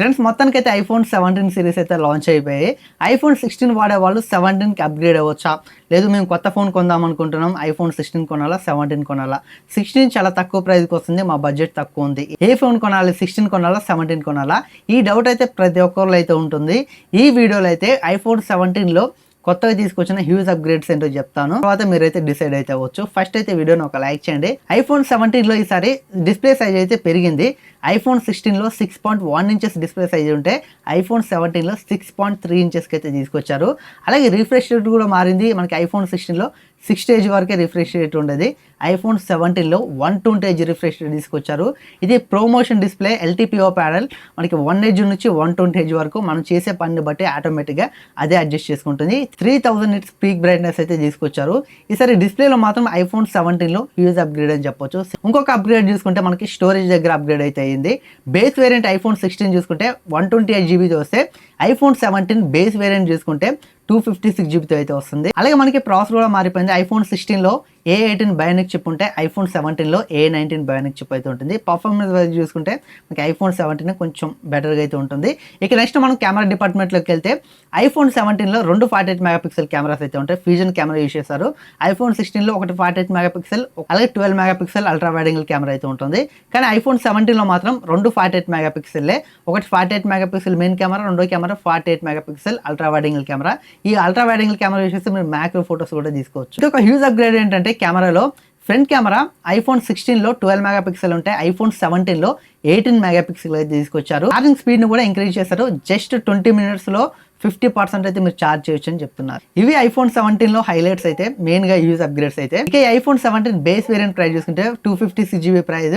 Friends మొత్తానికైతే iPhone 17 series అయితే launch అయిపోయాయి. ఐఫోన్ 16 వాడే వాళ్ళు 17కి అప్గ్రేడ్ అవ్వచ్చా? లేదు మేము కొత్త ఫోన్ కొందాం అనుకుంటున్నాం, ఐఫోన్ 16 కొనాలా 17 కొనాలా? 16 చాలా తక్కువ ప్రైస్కి వస్తుంది, మా బడ్జెట్ తక్కువ ఉంది, ఏ ఫోన్ కొనాలి, 16 కొనాలా 17 కొనాలా? ఈ డౌట్ అయితే ప్రతి ఒక్కరిలో అయితే ఉంటుంది. ఈ వీడియోలో అయితే ఐఫోన్ 17లో కొత్తగా తీసుకొచ్చిన హ్యూజ్ అప్గ్రేడ్స్ ఏంటో చెప్తాను. తర్వాత మీరైతే డిసైడ్ అయితే అవ్వచ్చు. ఫస్ట్ అయితే వీడియోని ఒక లైక్ చేయండి. ఐఫోన్ 17లో ఈసారి డిస్ప్లే సైజ్ అయితే పెరిగింది. ఐఫోన్ 16లో 6.1 ఇంచెస్ డిస్ప్లే సైజ్ ఉంటే ఐఫోన్ 17లో 6.3 ఇంచెస్కి అయితే తీసుకొచ్చారు. అలాగే రిఫ్రెష్ రేట్ కూడా మారింది. మనకి ఐఫోన్ 16లో 60 Hz వరకే రిఫ్రెష్ రేట్ ఉండేది. ఐఫోన్ 17లో 120 Hz రిఫ్రెష్ రేట్ తీసుకొచ్చారు. ఇది ప్రోమోషన్ డిస్ప్లే LTPO ప్యానల్. మనకి 1 Hz నుంచి 120 Hz వరకు మనం చేసే పనిని బట్టి ఆటోమేటిక్గా అదే అడ్జస్ట్ చేసుకుంటుంది. 3000 nits పీక్ బ్రైట్నెస్ అయితే తీసుకొచ్చారు. ఈసారి డిస్ప్లేలో మాత్రం ఐఫోన్ 17లో హ్యూజ్ అప్గ్రేడ్ అని చెప్పొచ్చు. ఇంకొక అప్గ్రేడ్ చూసుకుంటే మనకి స్టోరేజ్ దగ్గర అప్గ్రేడ్ అయితే అయింది. బేస్ వేరియంట్ ఐఫోన్ 16 చూసుకుంటే 128 GB వస్తే ఐఫోన్ 17 బేస్ వేరియంట్ చూసుకుంటే 256 GB అయితే వస్తుంది. అలాగే మనకి ప్రాసెసర్ కూడా మారిపోయింది. ఐఫోన్ 16లో A18 బయోనిక్ చిప్ ఉంటే ఐఫోన్ 17లో A19 బయోనిక్ చిప్ అయితే ఉంటుంది. పర్ఫార్మెన్స్ వైజ్ చూసుకుంటే మనకి ఐఫోన్ 17 కొంచెం బెటర్గా అయితే ఉంటుంది. ఇక నెక్స్ట్ మనం కెమెరా డిపార్ట్మెంట్లోకి వెళ్తే ఐఫోన్ 17లో 2 48 మెగాపిక్సెల్ కెమెరాస్ అయితే ఉంటాయి. ఫ్యూజన్ కెమెరా యూస్ చేశారు. ఐఫోన్ 16లో ఒకటి 48 మెగాపిక్సెల్, అలాగే 12 megapixel ultra wide angle camera అయితే ఉంటుంది. కానీ ఐఫోన్ 17లో మాత్రం 2 48 మెగాపిక్సెల్లే. ఒకటి 48 మెగాపిక్సెల్ మెయిన్ కెమెరా, రెండో camera 48 megapixel ultra wide angle camera. ఈ ultra wide angle camera use చేస్తే మీరు మ్యాక్రో ఫోటోస్ కూడా తీసుకోవచ్చు. ఇది ఒక హ్యూజ్ అప్గ్రేడ్ ఏంటంటే కెమెరాలో ఫ్రంట్ కెమెరా ఐఫోన్ 16లో 12 మెగాపిక్సెల్ ఉంటే ఐఫోన్ 17లో 18 మెగాపిక్సెల్ అయితే తీసుకొచ్చారు. ఛార్జింగ్ స్పీడ్ని కూడా ఇంక్రీజ్ చేశారు. జస్ట్ 20 minutesలో 50% అయితే మీరు ఛార్జ్ చేయొచ్చు అని చెప్తున్నారు. ఇవి ఐఫోన్ 17లో హైలైట్స్ అయితే, మెయిన్గా యూజ్ అప్గ్రేడ్స్ అయితే. ఇక ఐఫోన్ 17 బేస్ వేరియంట్ ప్రైస్ చూసుకుంటే 256 GB ప్రైస్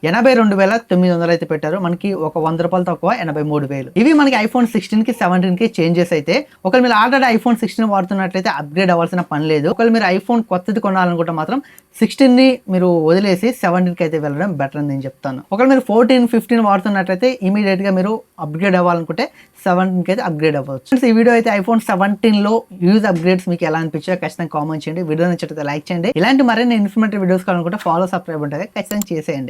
82,900 అయితే పెట్టారు. మనకి ఒక ₹100 తక్కువ 83,000. ఇవి మనకి ఐఫోన్ 16కి 17కి చేంజెస్ అయితే. ఒకవేళ మీరు ఆల్రెడీ ఐఫోన్ 16 వాడుతున్నట్లయితే అప్గ్రేడ్ అవ్వాల్సిన పని లేదు. ఒకవేళ మీరు ఐఫోన్ కొత్తది కొనాలనుకుంటే మాత్రం 16ని మీరు వదిలేసి 17కి అయితే వెళ్ళడం బెటర్ అని నేను చెప్తాను. ఒకవేళ మీరు 14, 15 వాడుతున్నట్లయితే ఇమీడియట్గా మీరు అప్గ్రేడ్ అవ్వాలనుకుంటే 17కి అయితే అప్గ్రేడ్ అవ్వచ్చు. ఈ వీడియో అయితే ఐఫోన్ 17లో యూజ్ అప్గ్రేడ్స్ మీకు ఎలా అనిపించాయో ఖచ్చితంగా కామెంట్ చేయండి. వీడియో నచ్చితే లైక్ చేయండి. ఇలాంటి మరిన్ని ఇన్ఫర్మేటివ్ వీడియోస్ కావాలనుకుంటే ఫాలో, సబ్స్క్రైబ్ ఉంటుంది ఖచ్చితంగా చేసేయండి.